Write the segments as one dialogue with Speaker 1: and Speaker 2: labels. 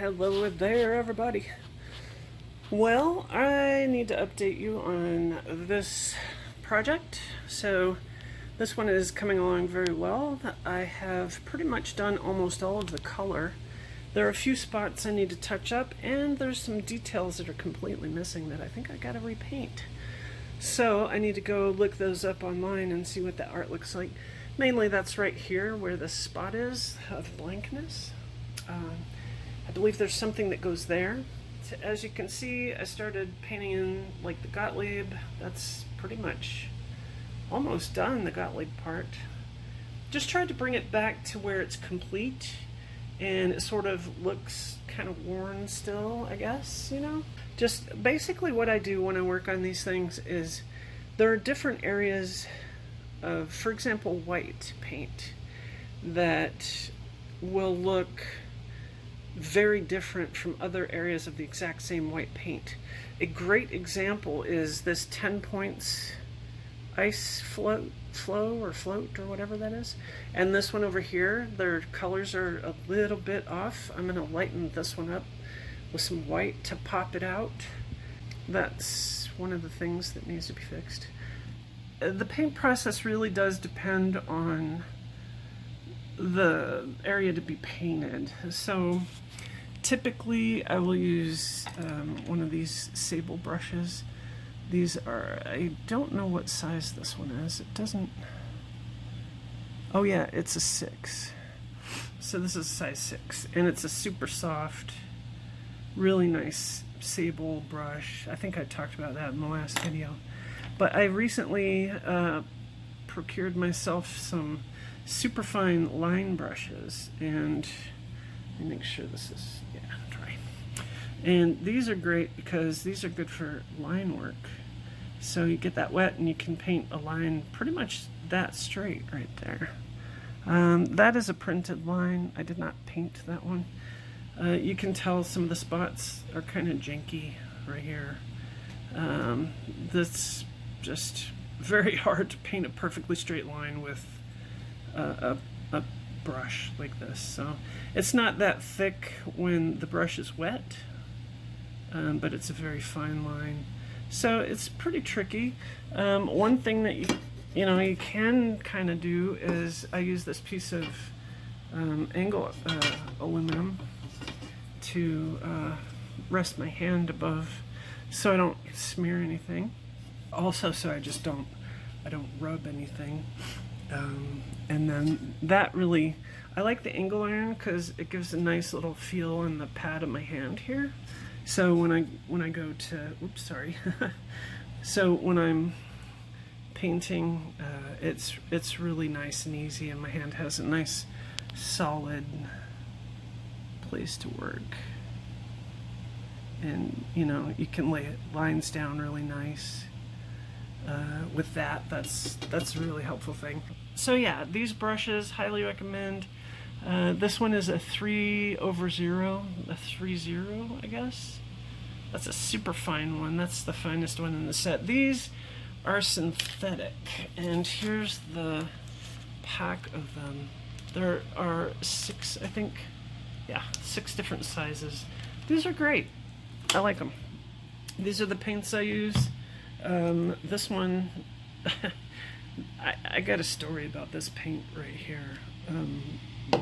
Speaker 1: Hello there, everybody. Well, I need to update you on this project. So this one is coming along very well. I have pretty much done almost all of the color. There are a few spots I need to touch up, and there's some details that are completely missing that I think I gotta repaint. So I need to go look those up online and see what the art looks like. Mainly that's right here where the spot is of blankness. I believe there's something that goes there. So as you can see, I started painting in like the Gottlieb. That's pretty much almost done, the Gottlieb part. Just tried to bring it back to where it's complete and it sort of looks kind of worn still, I guess, you know? Just basically what I do when I work on these things is there are different areas of, for example, white paint that will look very different from other areas of the exact same white paint. A great example is this 10 points ice float or whatever that is. And this one over here, their colors are a little bit off. I'm going to lighten this one up with some white to pop it out. That's one of the things that needs to be fixed. The paint process really does depend on the area to be painted. So typically I will use one of these sable brushes. These are, I don't know what size this one is. It doesn't, oh yeah, it's a 6. So this is size 6 and it's a super soft, really nice sable brush. I think I talked about that in the last video. But I recently procured myself some superfine line brushes, and let me make sure this is dry. And these are great because these are good for line work. So you get that wet and you can paint a line pretty much that straight right there. That is a printed line. I did not paint that one. You can tell some of the spots are kind of janky right here. That's just very hard to paint a perfectly straight line with a brush like this. So it's not that thick when the brush is wet, but it's a very fine line. So it's pretty tricky. One thing that you can kind of do is I use this piece of angle aluminum to rest my hand above so I don't smear anything. Also, so I don't rub anything. And then that really, I like the angle iron because it gives a nice little feel in the pad of my hand here. So when I go to, oops, sorry. So when I'm painting, it's really nice and easy, and my hand has a nice solid place to work. And you can lay lines down really nice. With that's a really helpful thing. So yeah, these brushes, highly recommend. This one is a 3/0, a 3/0, I guess. That's a super fine one. That's the finest one in the set. These are synthetic, and here's the pack of them. There are 6, I think. Yeah, 6 different sizes. These are great. I like them. These are the paints I use. This one, I got a story about this paint right here,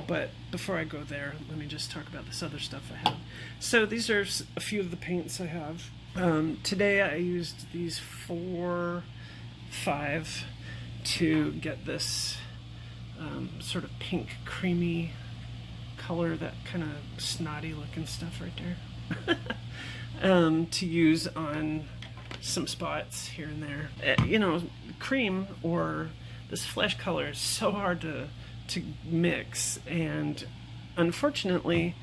Speaker 1: but before I go there, let me just talk about this other stuff I have. So these are a few of the paints I have. Today I used these 4, 5 to get this sort of pink creamy color, that kind of snotty looking stuff right there, to use on some spots here and there. Cream or this flesh color is so hard to mix, and unfortunately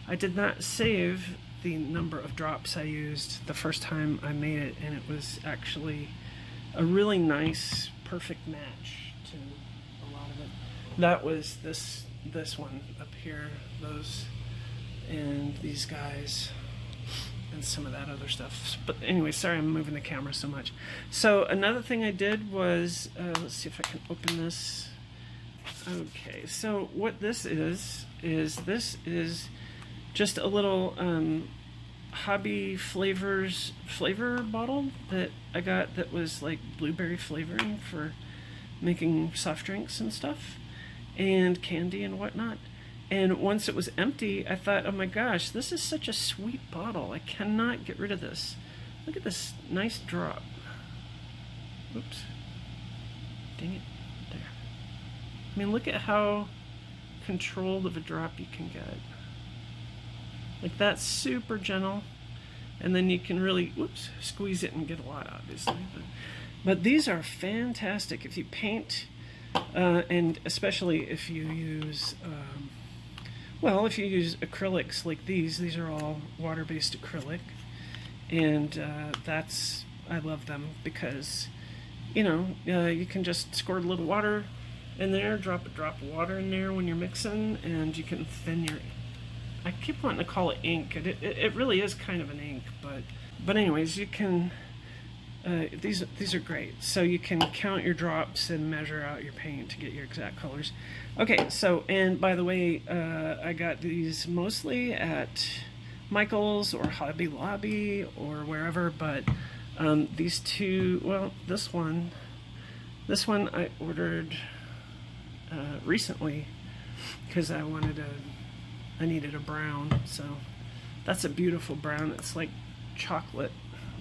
Speaker 1: I did not save the number of drops I used the first time I made it, and it was actually a really nice perfect match to a lot of it. That was this one up here, those, and these guys, and some of that other stuff. But anyway, sorry I'm moving the camera so much. So another thing I did was, let's see if I can open this. Okay, so what this is this is just a little hobby flavor bottle that I got that was like blueberry flavoring for making soft drinks and stuff and candy and whatnot. And once it was empty, I thought, oh my gosh, this is such a sweet bottle. I cannot get rid of this. Look at this nice drop. Oops. Dang it. There. I mean, look at how controlled of a drop you can get. Like, that's super gentle. And then you can really, whoops, squeeze it and get a lot, obviously. But these are fantastic if you paint, and especially if you use, well, if you use acrylics like these are all water-based acrylic. And I love them because, you know, you can just squirt a little water in there, drop a drop of water in there when you're mixing, and you can thin your, I keep wanting to call it ink. It really is kind of an ink, but anyways, you can, these are great. So you can count your drops and measure out your paint to get your exact colors. Okay, so, and by the way, I got these mostly at Michael's or Hobby Lobby or wherever, but these two, well, this one I ordered recently because I needed a brown. So that's a beautiful brown. It's like chocolate,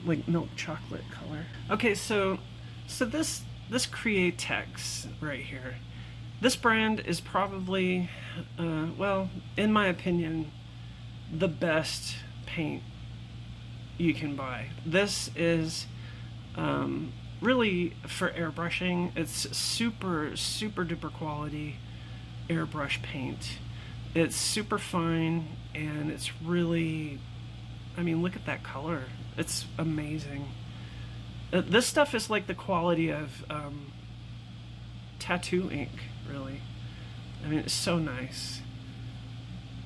Speaker 1: like milk chocolate color. Okay, so this Createx right here, this brand is probably, well, in my opinion, the best paint you can buy. This is really for airbrushing. It's super duper quality airbrush paint. It's super fine, and it's really, I mean, look at that color. It's amazing. This stuff is like the quality of tattoo ink, really. I mean, it's so nice.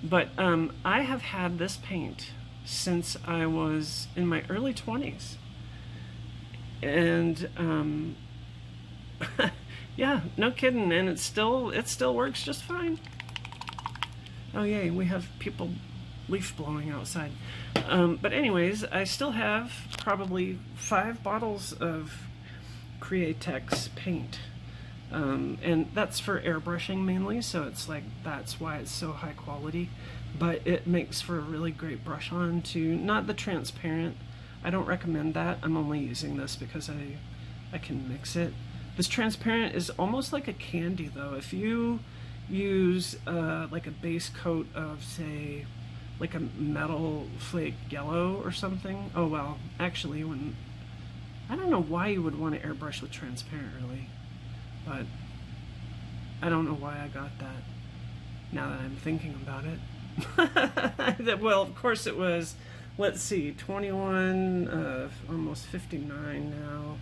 Speaker 1: But I have had this paint since I was in my early 20s. And yeah, no kidding, and it still works just fine. Oh yay, we have people leaf blowing outside. But anyways, I still have probably 5 bottles of Createx paint. And that's for airbrushing mainly, so it's like, that's why it's so high quality. But it makes for a really great brush on too. Not the transparent. I don't recommend that. I'm only using this because I can mix it. This transparent is almost like a candy though. If you use like a base coat of, say, like a metal flake yellow or something. Oh well, actually, I don't know why you would want to airbrush with transparent really, but I don't know why I got that now that I'm thinking about it. Well, of course it was, let's see, 21, almost 59 now.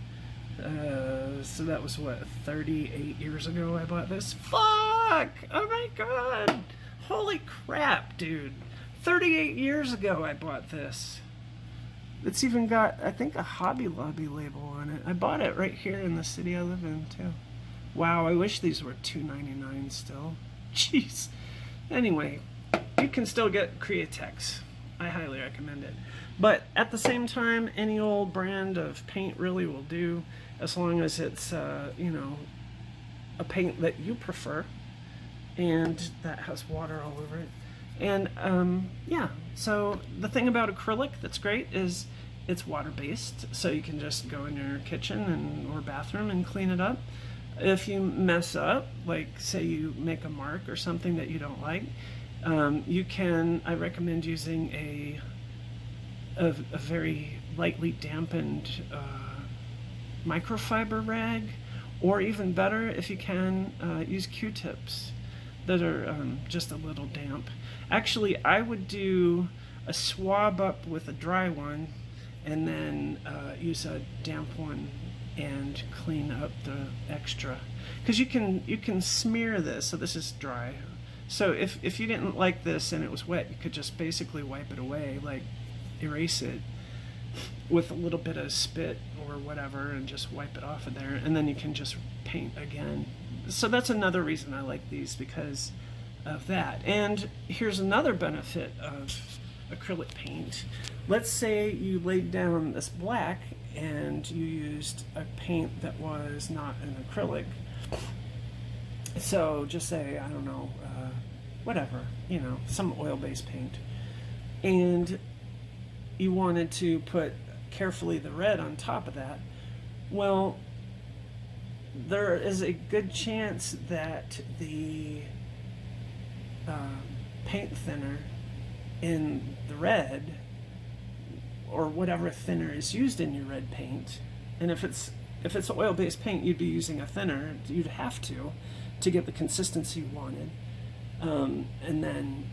Speaker 1: So that was what, 38 years ago I bought this? Fuck! Oh my god! Holy crap, dude. 38 years ago I bought this. It's even got, I think, a Hobby Lobby label on it. I bought it right here in the city I live in, too. Wow, I wish these were $2.99 still. Jeez. Anyway, you can still get Createx. I highly recommend it. But at the same time, any old brand of paint really will do, as long as it's, you know, a paint that you prefer and that has water all over it. And yeah, so the thing about acrylic that's great is it's water-based, so you can just go in your kitchen or bathroom and clean it up. If you mess up, like say you make a mark or something that you don't like, you can, I recommend using a very lightly dampened microfiber rag, or even better, if you can, use Q-tips that are just a little damp. Actually, I would do a swab up with a dry one and then use a damp one and clean up the extra. Because you can smear this, so this is dry. So if you didn't like this and it was wet, you could just basically wipe it away, like erase it with a little bit of spit or whatever and just wipe it off of there, and then you can just paint again. So that's another reason I like these, because of that. And here's another benefit of acrylic paint. Let's say you laid down this black and you used a paint that was not an acrylic. So just say, I don't know, whatever, you know, some oil-based paint. And you wanted to put carefully the red on top of that. Well, there is a good chance that the paint thinner in the red, or whatever thinner is used in your red paint, and if it's oil-based paint, you'd be using a thinner. You'd have to get the consistency you wanted, and then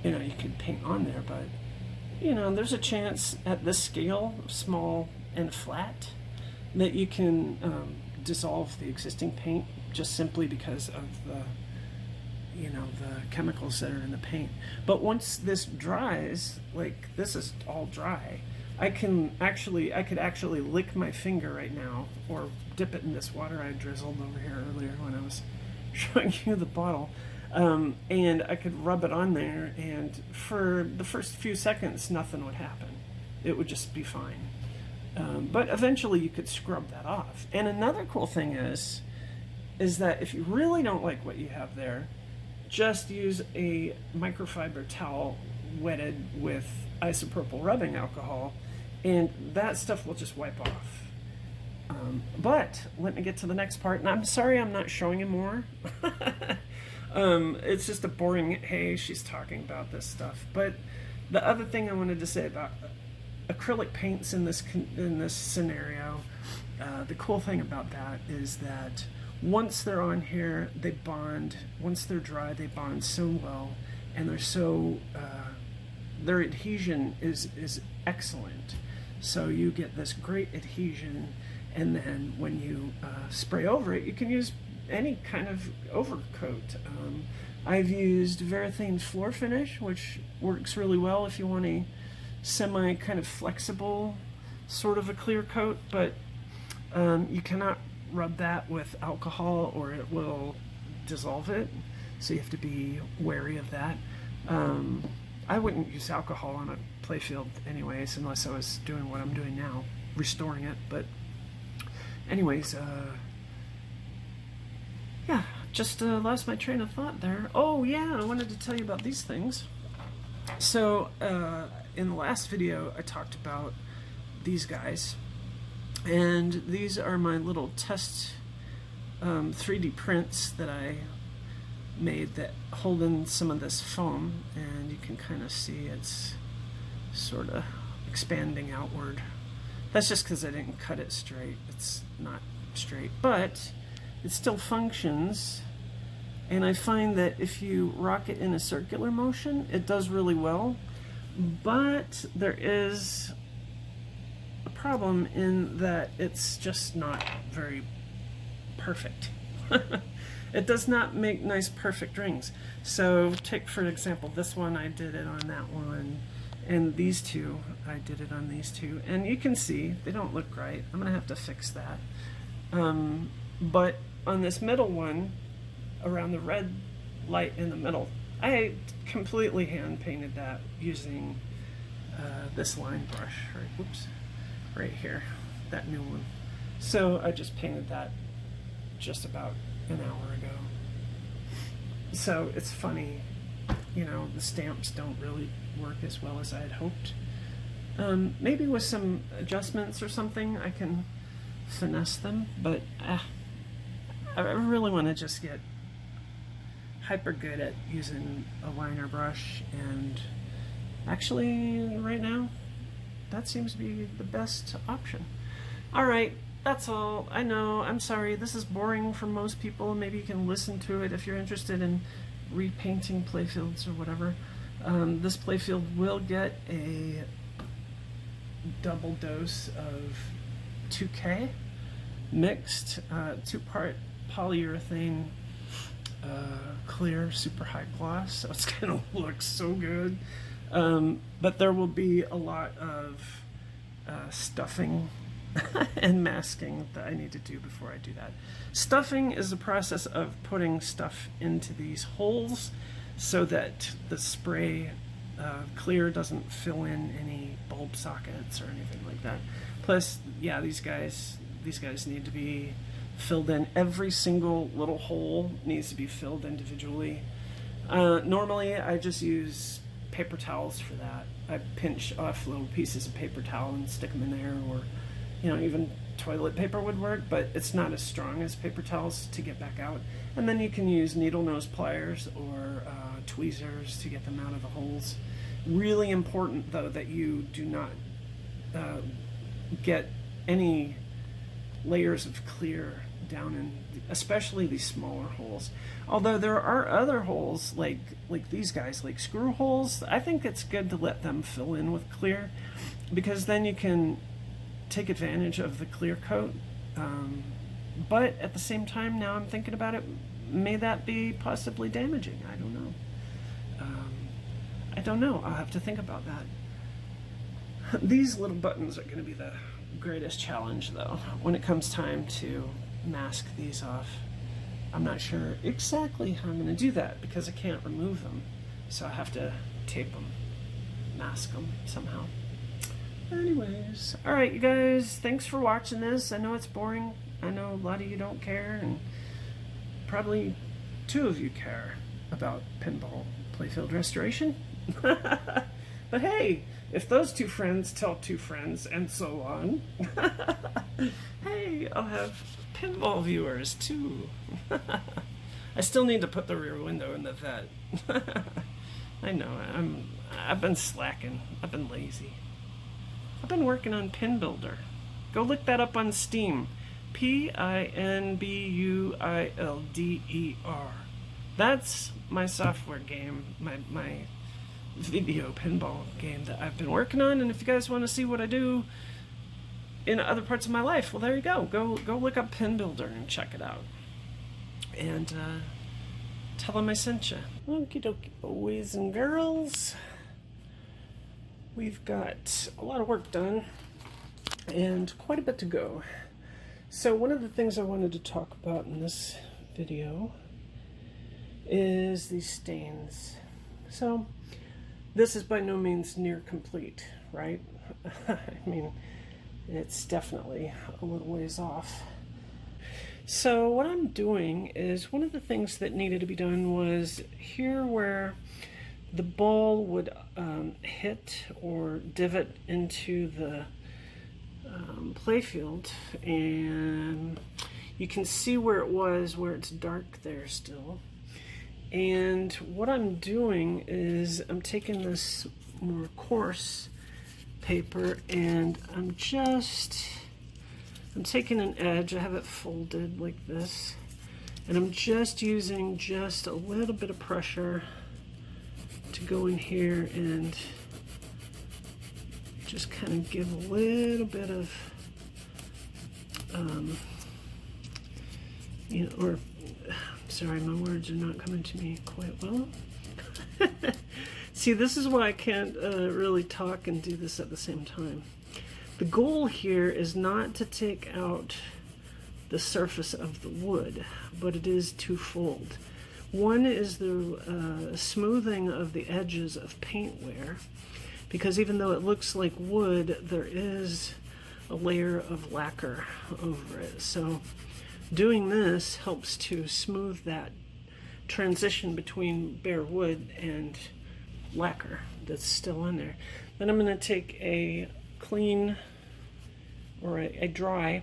Speaker 1: you know, you could paint on there. But you know, there's a chance at this scale, small and flat, that you can dissolve the existing paint just simply because of the, you know, the chemicals that are in the paint. But once this dries, like this is all dry, I could actually lick my finger right now, or dip it in this water I drizzled over here earlier when I was showing you the bottle, and I could rub it on there, and for the first few seconds nothing would happen. It would just be fine. But eventually you could scrub that off. And another cool thing is that if you really don't like what you have there, just use a microfiber towel wetted with isopropyl rubbing alcohol, and that stuff will just wipe off. But let me get to the next part, and I'm sorry I'm not showing you more. It's just a boring, hey, she's talking about this stuff. But the other thing I wanted to say about acrylic paints in this scenario, the cool thing about that is that once they're on here, they bond. Once they're dry, they bond so well, and they're so their adhesion is excellent. So you get this great adhesion, and then when you spray over it, you can use any kind of overcoat. I've used Varathane floor finish, which works really well if you want a semi kind of flexible sort of a clear coat, but you cannot rub that with alcohol or it will dissolve it, so you have to be wary of that. I wouldn't use alcohol on a playfield anyways, unless I was doing what I'm doing now, restoring it. But anyways, yeah, just lost my train of thought there. Oh yeah, I wanted to tell you about these things. So in the last video I talked about these guys, and these are my little test 3D prints that I made that hold in some of this foam, and you can kind of see it's sort of expanding outward. That's just because I didn't cut it straight. It's not straight, but it still functions, and I find that if you rock it in a circular motion, it does really well. But there is a problem in that it's just not very perfect. It does not make nice perfect rings. So take for example this one, I did it on that one, and these two, I did it on these two, and you can see they don't look right. I'm gonna have to fix that. But on this middle one, around the red light in the middle, I completely hand painted that using this line brush, right, whoops, right here, that new one. So I just painted that just about an hour ago. So it's funny, you know, the stamps don't really work as well as I had hoped. Maybe with some adjustments or something I can finesse them, but I really want to just get hyper good at using a liner brush, and actually right now that seems to be the best option. Alright, that's all. I know, I'm sorry, this is boring for most people. Maybe you can listen to it if you're interested in repainting playfields or whatever. This playfield will get a double dose of 2K mixed, 2-part polyurethane clear super high gloss, so it's gonna look so good. But there will be a lot of stuffing and masking that I need to do before I do that. Stuffing is the process of putting stuff into these holes so that the spray clear doesn't fill in any bulb sockets or anything like that. Plus, yeah, these guys need to be filled in. Every single little hole needs to be filled individually. Normally, I just use paper towels for that. I pinch off little pieces of paper towel and stick them in there, or even toilet paper would work, but it's not as strong as paper towels to get back out. And then you can use needle nose pliers or tweezers to get them out of the holes. Really important, though, that you do not get any layers of clear down in, especially these smaller holes. Although there are other holes like these guys, like screw holes. I think it's good to let them fill in with clear, because then you can take advantage of the clear coat. But at the same time, now I'm thinking about it, may that be possibly damaging? I don't know. I'll have to think about that. These little buttons are going to be the greatest challenge, though, when it comes time to mask these off. I'm not sure exactly how I'm going to do that because I can't remove them, so I have to tape them, mask them somehow. Anyways, alright you guys, thanks for watching this. I know it's boring. I know a lot of you don't care, and probably 2 of you care about pinball playfield restoration. But hey, if those 2 friends tell 2 friends and so on, hey, I'll have pinball viewers too. I still need to put the rear window in the vet. I know, I've been slacking. I've been lazy. I've been working on Pin Builder. Go look that up on Steam. Pinbuilder. That's my software game, my video pinball game that I've been working on. And if you guys want to see what I do in other parts of my life, well, there you go. Go look up Pin Builder and check it out. And tell them I sent you. Okie dokie, boys and girls. We've got a lot of work done and quite a bit to go. So one of the things I wanted to talk about in this video is these stains. So this is by no means near complete, right? I mean, it's definitely a little ways off. So what I'm doing is, one of the things that needed to be done was here where the ball would hit or divot into the playfield, and you can see where it was, where it's dark there still. And what I'm doing is I'm taking this more coarse paper and I'm taking an edge, I have it folded like this, and I'm just using just a little bit of pressure to go in here and just kind of give a little bit of sorry, my words are not coming to me quite well. See, this is why I can't really talk and do this at the same time. The goal here is not to take out the surface of the wood, but it is twofold. One is the smoothing of the edges of paint wear, because even though it looks like wood, there is a layer of lacquer over it. So doing this helps to smooth that transition between bare wood and lacquer that's still in there. Then I'm going to take a clean or a dry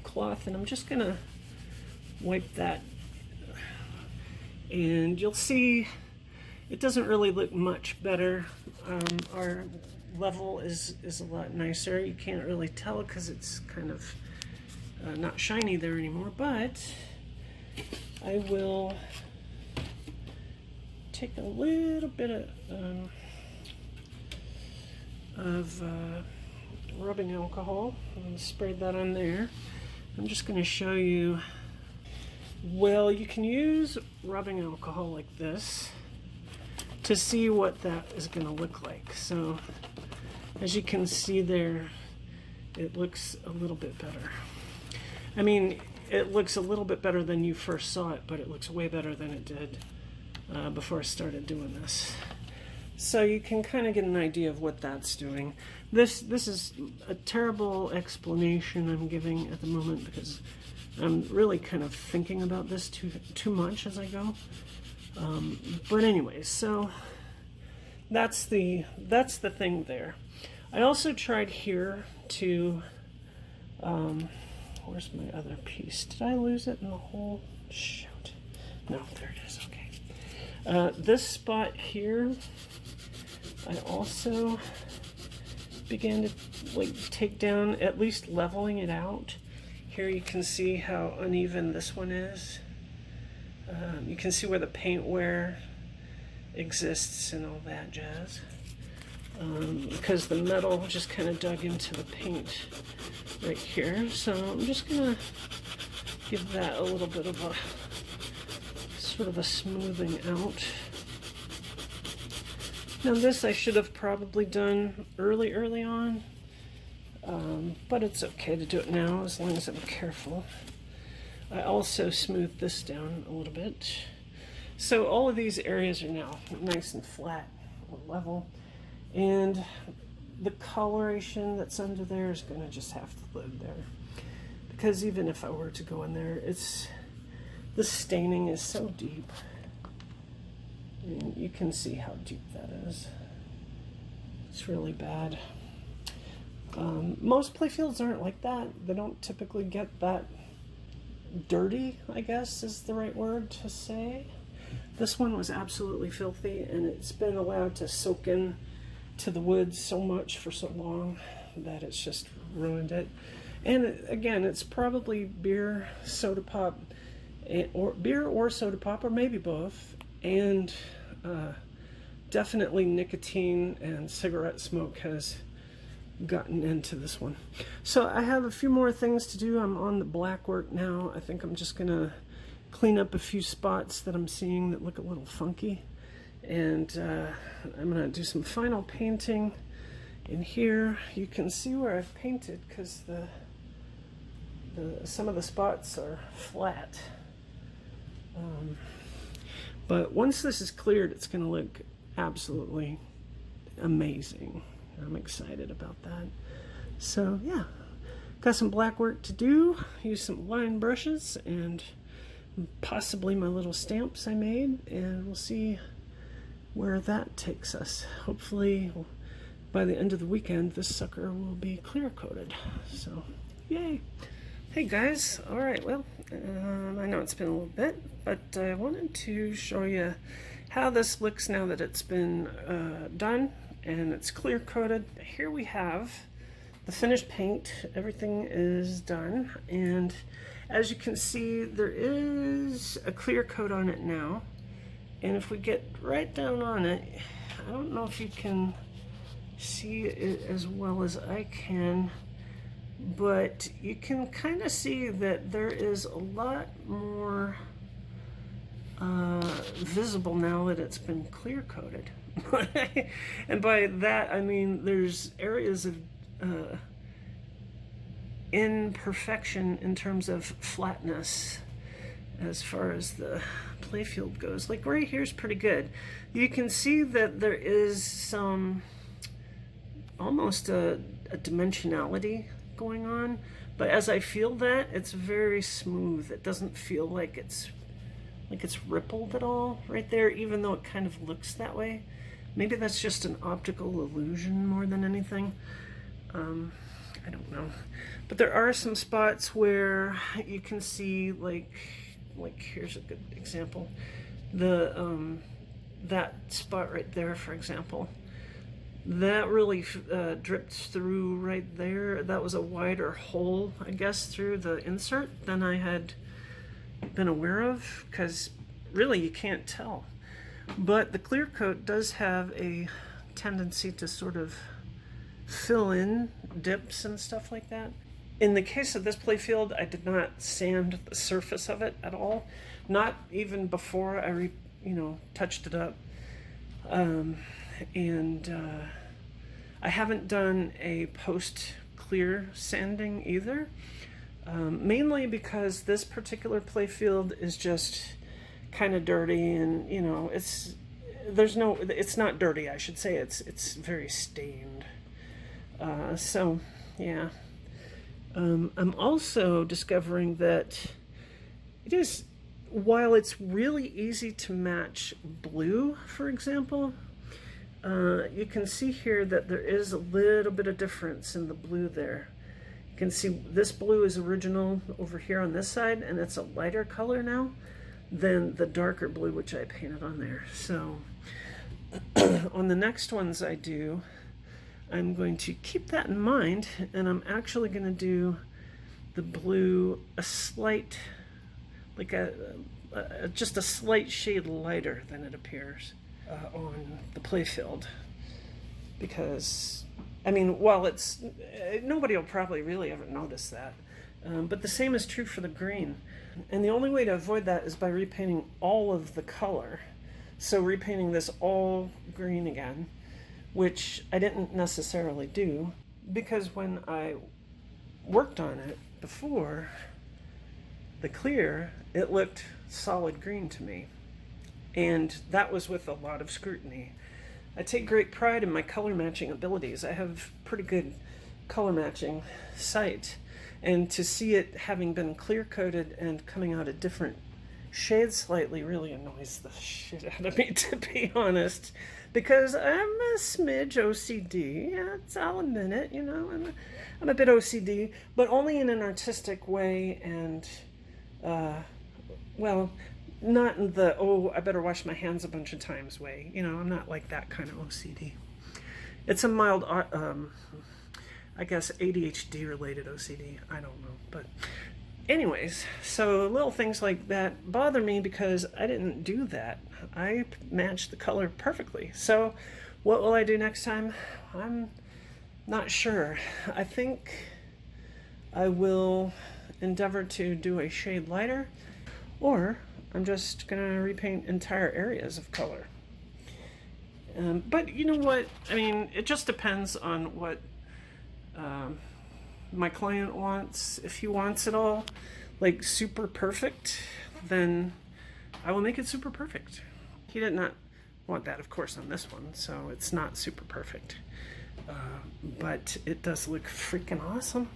Speaker 1: cloth, and I'm just going to wipe that, and you'll see it doesn't really look much better. Our level is a lot nicer. You can't really tell because it's kind of not shiny there anymore, but I will take a little bit of rubbing alcohol and spray that on there. I'm just going to show you. Well, you can use rubbing alcohol like this to see what that is going to look like. So as you can see there, it looks a little bit better. I mean, it looks a little bit better than you first saw it, but it looks way better than it did before I started doing this. So you can kind of get an idea of what that's doing. This is a terrible explanation I'm giving at the moment because I'm really kind of thinking about this too much as I go. But anyway, so that's the thing there. I also tried here to where's my other piece? Did I lose it in the hole? Shoot. No, there it is. Okay. This spot here, I also began to like take down, at least leveling it out. Here you can see how uneven this one is. You can see where the paint wear exists and all that jazz. Because the metal just kind of dug into the paint right here. So I'm just gonna give that a little bit of a sort of a smoothing out. Now this I should have probably done early on, but it's okay to do it now as long as I'm careful. I also smoothed this down a little bit. So all of these areas are now nice and flat or level. And the coloration that's under there is going to just have to live there. Because even if I were to go in there, the staining is so deep. And you can see how deep that is. It's really bad. Most playfields aren't like that. They don't typically get that dirty, I guess is the right word to say. This one was absolutely filthy, and it's been allowed to soak in to the wood so much for so long that it's just ruined it. And again, it's probably beer, soda pop, or beer or soda pop, or maybe both, and definitely nicotine and cigarette smoke has gotten into this one. So I have a few more things to do. I'm on the black work now. I think I'm just gonna clean up a few spots that I'm seeing that look a little funky, and I'm gonna do some final painting in here. You can see where I've painted because some of the spots are flat, but once this is cleared, it's gonna look absolutely amazing. I'm excited about that. So yeah, got some black work to do. Use some line brushes and possibly my little stamps I made, and we'll see where that takes us. Hopefully by the end of the weekend this sucker will be clear coated. So yay. Hey guys, all right, well, I know it's been a little bit, but I wanted to show you how this looks now that it's been done and it's clear coated. Here we have the finished paint. Everything is done, and as you can see, there is a clear coat on it now. And if we get right down on it, I don't know if you can see it as well as I can, but you can kind of see that there is a lot more visible now that it's been clear coated. And by that I mean there's areas of imperfection in terms of flatness as far as the playfield goes. Like right here is pretty good. You can see that there is some almost a dimensionality going on, but as I feel that, it's very smooth. It doesn't feel like it's rippled at all right there, even though it kind of looks that way. Maybe that's just an optical illusion more than anything. I don't know. But there are some spots where you can see, like here's a good example. That spot right there, for example, that really dripped through right there. That was a wider hole, I guess, through the insert than I had been aware of, because really you can't tell. But the clear coat does have a tendency to sort of fill in dips and stuff like that. In the case of this playfield, I did not sand the surface of it at all, not even before I touched it up. I haven't done a post clear sanding either. Mainly because this particular playfield is just kind of dirty, and you know, it's not dirty, I should say. It's very stained. So yeah. I'm also discovering that it is, while it's really easy to match blue, for example, you can see here that there is a little bit of difference in the blue there. You can see this blue is original over here on this side, and it's a lighter color now than the darker blue which I painted on there. So on the next ones I do, I'm going to keep that in mind, and I'm actually going to do the blue a slight, like just a slight shade lighter than it appears on the playfield. Because, I mean, while it's, nobody will probably really ever notice that, but the same is true for the green. And the only way to avoid that is by repainting all of the color. So repainting this all green again, which I didn't necessarily do, because when I worked on it before, the clear, it looked solid green to me. And that was with a lot of scrutiny. I take great pride in my color matching abilities. I have pretty good color matching sight. And to see it having been clear coated and coming out a different shade slightly really annoys the shit out of me, to be honest. Because I'm a smidge OCD, I'll admit it, you know, I'm a bit OCD, but only in an artistic way, and, well, not in the, oh, I better wash my hands a bunch of times way, you know, I'm not like that kind of OCD. It's a mild, I guess, ADHD related OCD, I don't know, but anyways, so little things like that bother me because I didn't do that. I matched the color perfectly. So what will I do next time? I'm not sure. I think I will endeavor to do a shade lighter, or I'm just gonna repaint entire areas of color. But you know what? I mean, it just depends on what my client wants. If he wants it all like super perfect, then I will make it super perfect. He did not want that, of course, on this one, so it's not super perfect. But it does look freaking awesome.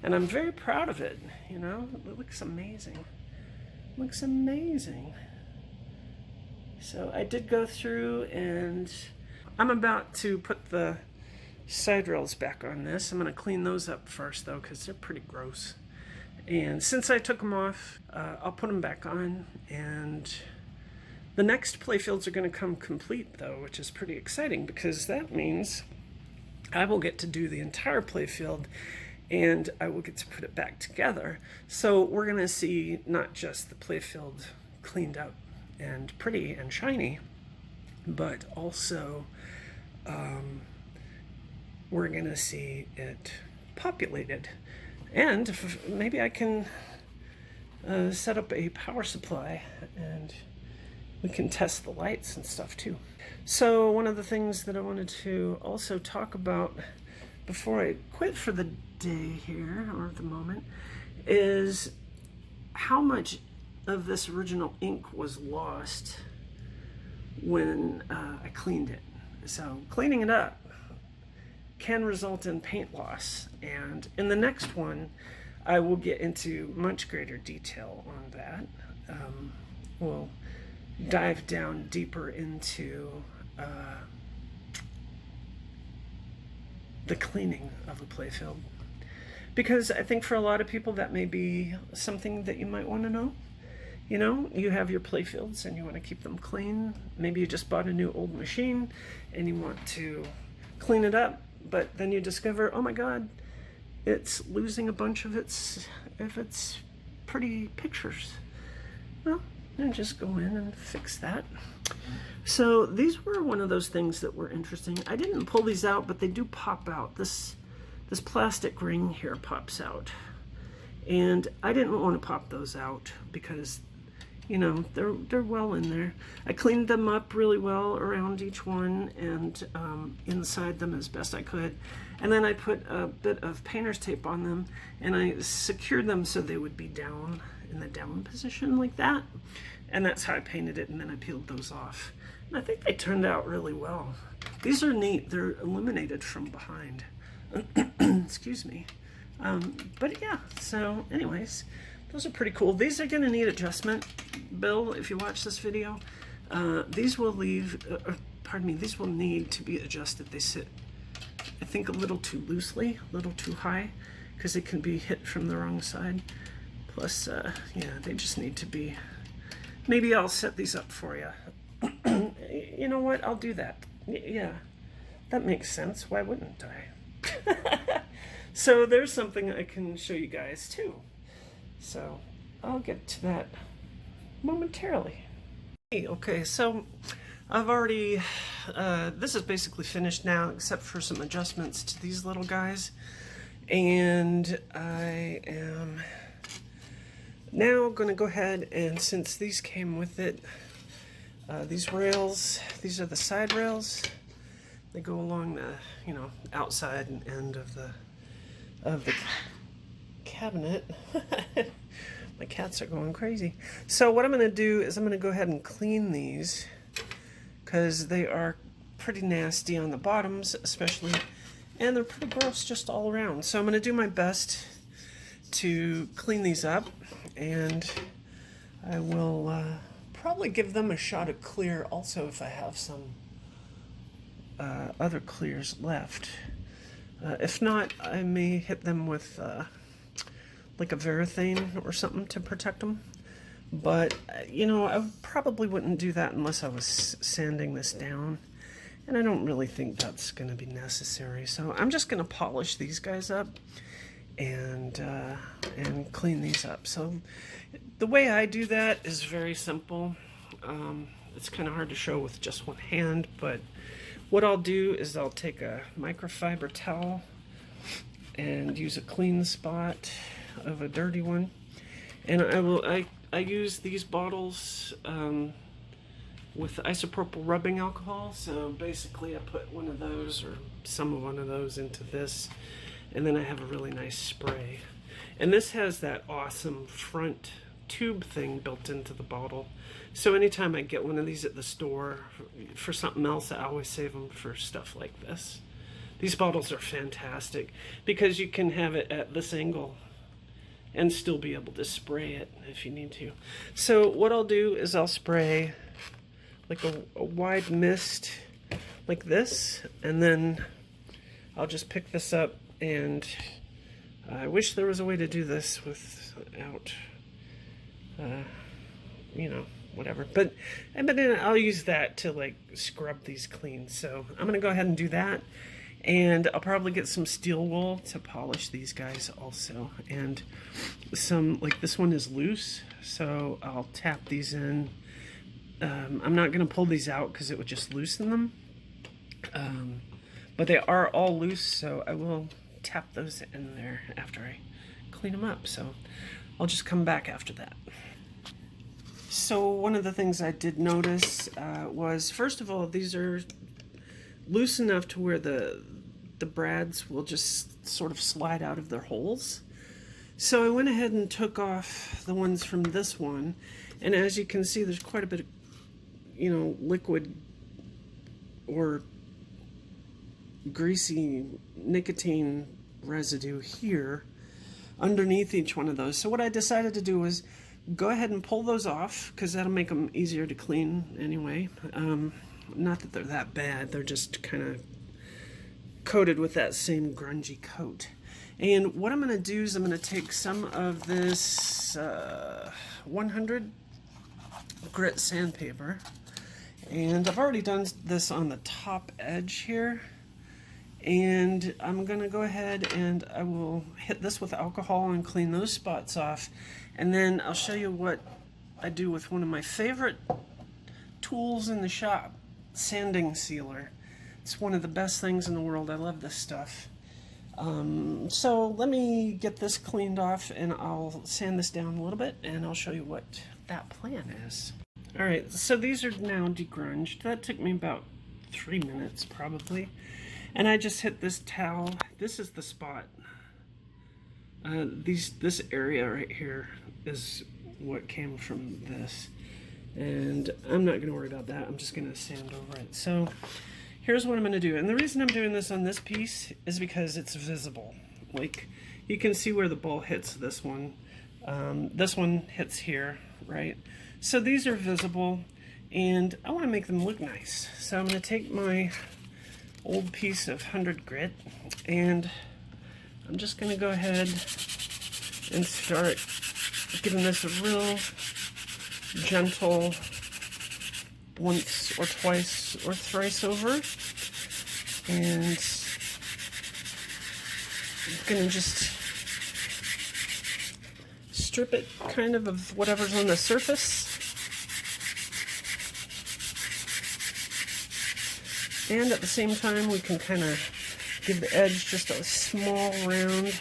Speaker 1: And I'm very proud of it, you know? It looks amazing. It looks amazing. So I did go through, and I'm about to put the side rails back on this. I'm going to clean those up first, though, because they're pretty gross. And since I took them off, I'll put them back on, and the next playfields are going to come complete, though, which is pretty exciting, because that means I will get to do the entire playfield, and I will get to put it back together. So we're going to see not just the playfield cleaned up and pretty and shiny, but also we're going to see it populated. And maybe I can set up a power supply, and we can test the lights and stuff too. So one of the things that I wanted to also talk about before I quit for the day here, or the moment, is how much of this original ink was lost when I cleaned it. So cleaning it up can result in paint loss, and in the next one I will get into much greater detail on that. We'll dive down deeper into the cleaning of a playfield, because I think for a lot of people that may be something that you might want to know. You know, you have your playfields and you want to keep them clean. Maybe you just bought a new old machine and you want to clean it up, but then you discover, oh my god, it's losing a bunch of its pretty pictures. Well, then just go in and fix that. So these were one of those things that were interesting. I didn't pull these out, but they do pop out. This plastic ring here pops out, and I didn't want to pop those out because, you know, they're well in there. I cleaned them up really well around each one and inside them as best I could. And then I put a bit of painter's tape on them and I secured them so they would be down in the down position like that. And that's how I painted it, and then I peeled those off. And I think they turned out really well. These are neat. They're illuminated from behind. Excuse me. But yeah, so anyways, those are pretty cool. These are going to need adjustment, Bill, if you watch this video. These will these will need to be adjusted. They sit, I think, a little too loosely, a little too high, because it can be hit from the wrong side. Plus, yeah, they just need to be, maybe I'll set these up for you. You know what, I'll do that. Yeah, that makes sense. Why wouldn't I? So there's something I can show you guys too. So I'll get to that momentarily. Okay, so I've already, this is basically finished now except for some adjustments to these little guys. And I am now going to go ahead and, since these came with it, these rails, these are the side rails. They go along the, you know, outside end of the cabinet. My cats are going crazy. So what I'm going to do is I'm going to go ahead and clean these because they are pretty nasty on the bottoms especially, and they're pretty gross just all around. So I'm going to do my best to clean these up, and I will probably give them a shot of clear also if I have some other clears left. If not, I may hit them with like a Varathane or something to protect them. But, you know, I probably wouldn't do that unless I was sanding this down. And I don't really think that's going to be necessary. So I'm just going to polish these guys up and clean these up. So the way I do that is very simple. It's kind of hard to show with just one hand, but what I'll do is I'll take a microfiber towel and use a clean spot of a dirty one, and I use these bottles with isopropyl rubbing alcohol. So basically I put one of those or some of one of those into this, and then I have a really nice spray. And this has that awesome front tube thing built into the bottle. So anytime I get one of these at the store for something else, I always save them for stuff like this. These bottles are fantastic because you can have it at this angle and still be able to spray it if you need to. So what I'll do is I'll spray like a wide mist like this, and then I'll just pick this up, and I wish there was a way to do this without, you know, whatever. But I'll use that to like scrub these clean. So I'm gonna go ahead and do that, and I'll probably get some steel wool to polish these guys also. And some, like this one is loose, so I'll tap these in. I'm not gonna pull these out because it would just loosen them. But they are all loose, so I will tap those in there after I clean them up. So I'll just come back after that. So one of the things I did notice was, first of all, these are loose enough to where the brads will just sort of slide out of their holes. So I went ahead and took off the ones from this one, and as you can see, there's quite a bit of, you know, liquid or greasy nicotine residue here underneath each one of those. So what I decided to do was go ahead and pull those off, because that'll make them easier to clean anyway. Not that they're that bad, they're just kind of coated with that same grungy coat. And what I'm going to do is I'm going to take some of this 100 grit sandpaper, and I've already done this on the top edge here, and I'm going to go ahead and I will hit this with alcohol and clean those spots off. And then I'll show you what I do with one of my favorite tools in the shop, sanding sealer. It's one of the best things in the world. I love this stuff. So let me get this cleaned off, and I'll sand this down a little bit, and I'll show you what that plan is. All right, so these are now degrunged. That took me about 3 minutes probably. And I just hit this towel. This is the spot. This area right here is what came from this. And I'm not gonna worry about that. I'm just gonna sand over it. So here's what I'm gonna do. And the reason I'm doing this on this piece is because it's visible. Like, you can see where the ball hits this one. This one hits here, right? So these are visible, and I want to make them look nice. So I'm going to take my old piece of 100 grit, and I'm just going to go ahead and start giving this a real gentle once or twice or thrice over. And I'm going to just strip it kind of whatever's on the surface. And at the same time, we can kind of give the edge just a small round,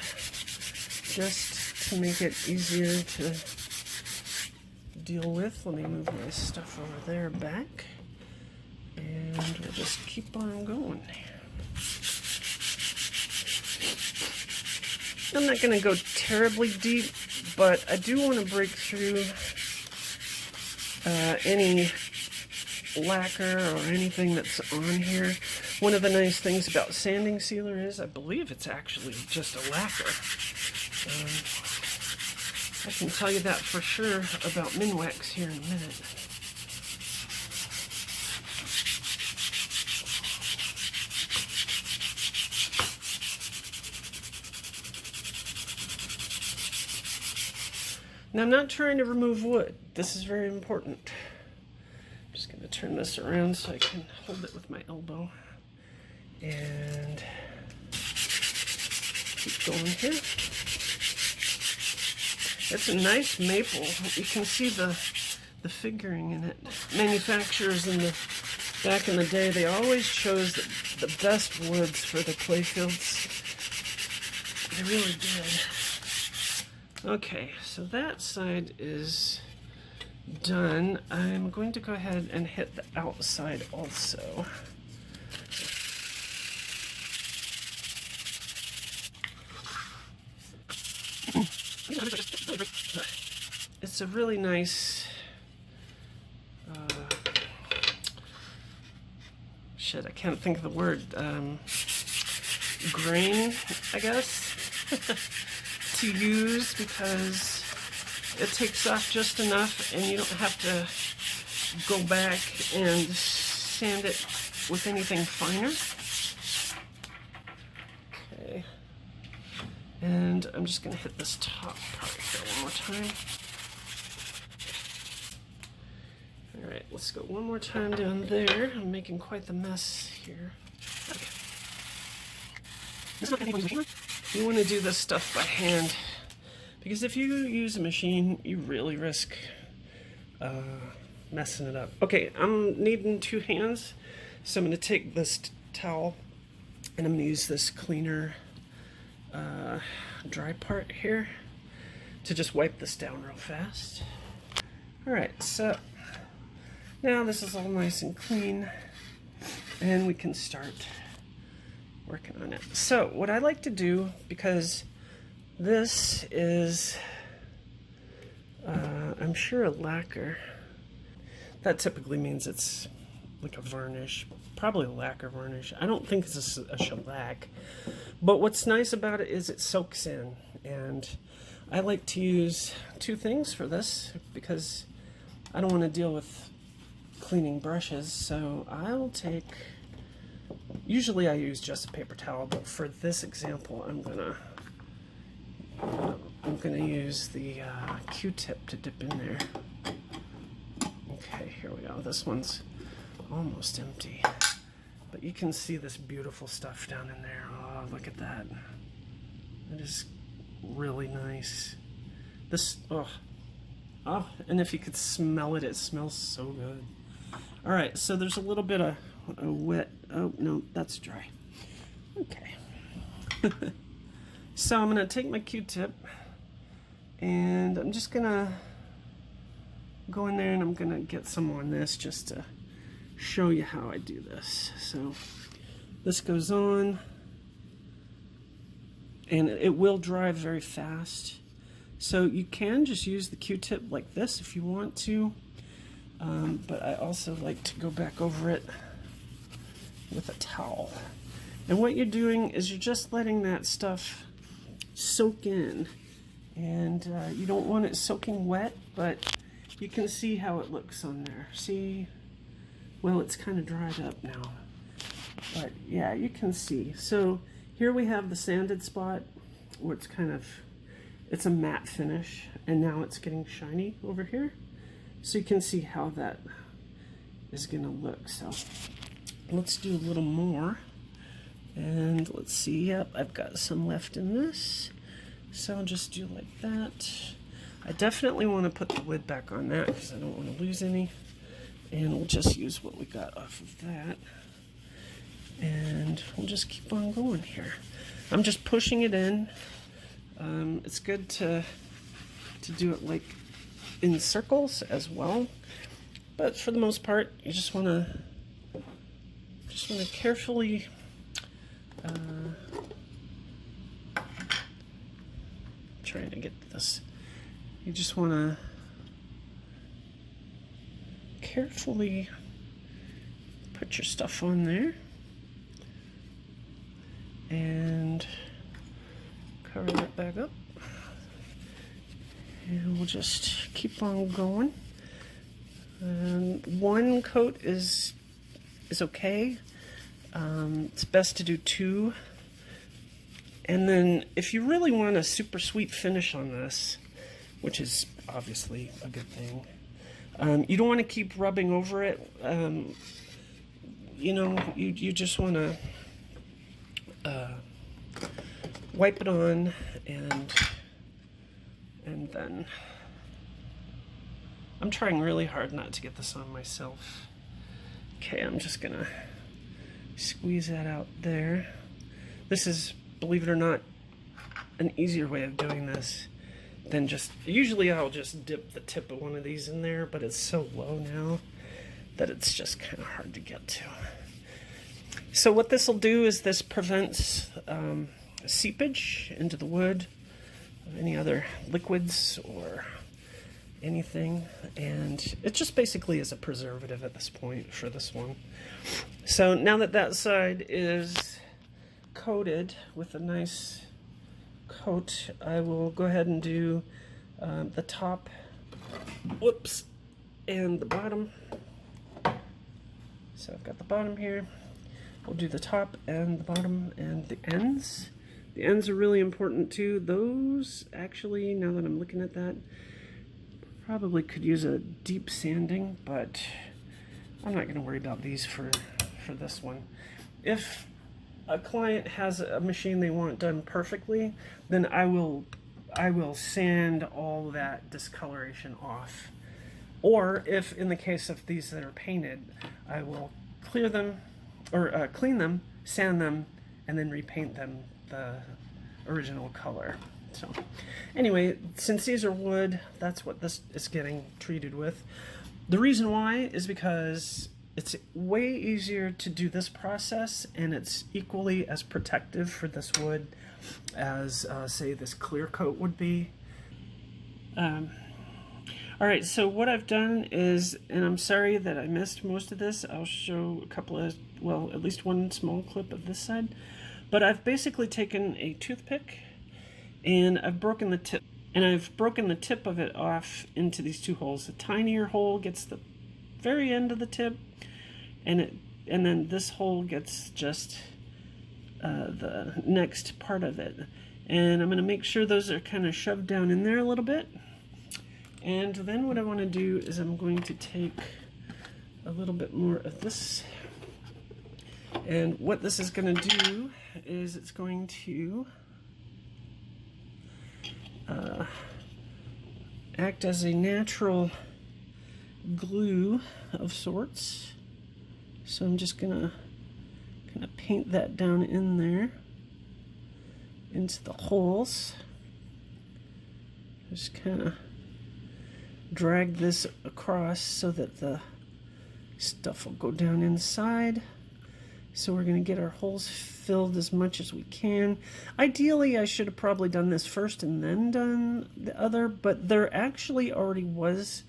Speaker 1: just to make it easier to deal with. Let me move my stuff over there back, and we'll just keep on going. I'm not going to go terribly deep, but I do want to break through any lacquer or anything that's on here. One of the nice things about sanding sealer is I believe it's actually just a lacquer. I can tell you that for sure about Minwax here in a minute. Now, I'm not trying to remove wood. This is very important. I'm just going to turn this around so I can hold it with my elbow. And keep going here. It's a nice maple. You can see the figuring in it. Manufacturers back in the day, they always chose the best woods for the playfields. They really did. Okay, so that side is done. I'm going to go ahead and hit the outside also. It's a really nice shit, I can't think of the word. Grain, I guess, to use, because it takes off just enough and you don't have to go back and sand it with anything finer. Okay. And I'm just going to hit this top part here one more time. Alright, let's go one more time down there. I'm making quite the mess here. Okay. You want to do this stuff by hand, because if you use a machine, you really risk messing it up. Okay, I'm needing 2 hands, so I'm going to take this towel and I'm going to use this cleaner dry part here to just wipe this down real fast. Alright, so now this is all nice and clean, and we can start working on it. So what I like to do, because this is I'm sure a lacquer, that typically means it's like a varnish, probably a lacquer varnish. I don't think it's a shellac, but what's nice about it is it soaks in, and I like to use 2 things for this because I don't want to deal with cleaning brushes. So I'll take, usually I use just a paper towel, but for this example I'm gonna use the Q-tip to dip in there. Okay, here we go. This one's almost empty, but you can see this beautiful stuff down in there. Oh, look at that. It is really nice. This, oh, and if you could smell it, it smells so good. All right, so there's a little bit of a wet, oh no, that's dry. Okay. So I'm gonna take my Q-tip and I'm just gonna go in there and I'm gonna get some on this just to show you how I do this. So this goes on, and it will dry very fast. So you can just use the Q-tip like this if you want to, but I also like to go back over it with a towel. And what you're doing is you're just letting that stuff soak in, and you don't want it soaking wet, but you can see how it looks on there. See? Well, it's kind of dried up now, but yeah, you can see. So here we have the sanded spot where it's a matte finish, and now it's getting shiny over here. So you can see how that is gonna look. So let's do a little more. And let's see, yep, I've got some left in this. So I'll just do like that. I definitely want to put the lid back on that because I don't want to lose any. And we'll just use what we got off of that. And we'll just keep on going here. I'm just pushing it in. It's good to do it like in circles as well. But for the most part, you just want to carefully trying to get this. You just want to carefully put your stuff on there and cover that back up, and we'll just keep on going. One coat is okay. It's best to do two. And then if you really want a super sweet finish on this, which is obviously a good thing, you don't want to keep rubbing over it. You know, you just want to wipe it on, and then I'm trying really hard not to get this on myself. Okay, I'm just gonna squeeze that out there. This is, believe it or not, an easier way of doing this than just, usually I'll just dip the tip of one of these in there, but it's so low now that it's just kind of hard to get to. So what this will do is this prevents seepage into the wood of any other liquids or anything, and it just basically is a preservative at this point for this one. So now that that side is coated with a nice coat, I will go ahead and do the top, whoops, and the bottom. So I've got the bottom here. We'll do the top and the bottom and the ends. The ends are really important too. Those, actually, now that I'm looking at that, probably could use a deep sanding, but I'm not going to worry about these for this one. If a client has a machine they want done perfectly, then I will sand all that discoloration off. Or if in the case of these that are painted, I will clear them, or clean them, sand them, and then repaint them the original color. So anyway, since these are wood, that's what this is getting treated with. The reason why is because it's way easier to do this process, and it's equally as protective for this wood as say this clear coat would be. Alright, so what I've done is, and I'm sorry that I missed most of this, I'll show a couple of, well, at least one small clip of this side, but I've basically taken a toothpick and I've broken the tip, and I've broken the tip of it off into these two holes. The tinier hole gets the very end of the tip, and then this hole gets just the next part of it. And I'm going to make sure those are kind of shoved down in there a little bit. And then what I want to do is I'm going to take a little bit more of this. And what this is going to do is it's going to act as a natural glue of sorts. So I'm just gonna kind of paint that down in there into the holes. Just kind of drag this across so that the stuff will go down inside. So we're going to get our holes filled as much as we can. Ideally, I should have probably done this first and then done the other, but there actually already was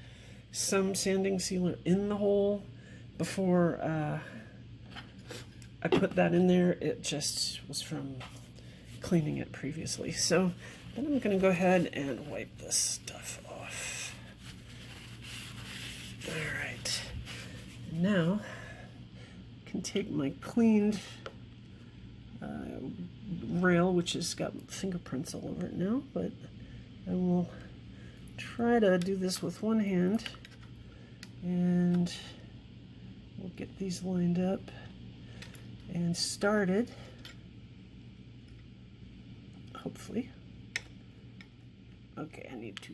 Speaker 1: some sanding sealer in the hole before I put that in there. It just was from cleaning it previously. So then I'm going to go ahead and wipe this stuff off. All right. Now I can take my cleaned rail, which has got fingerprints all over it now, but I will try to do this with one hand, and we'll get these lined up and started, hopefully. Okay, I need to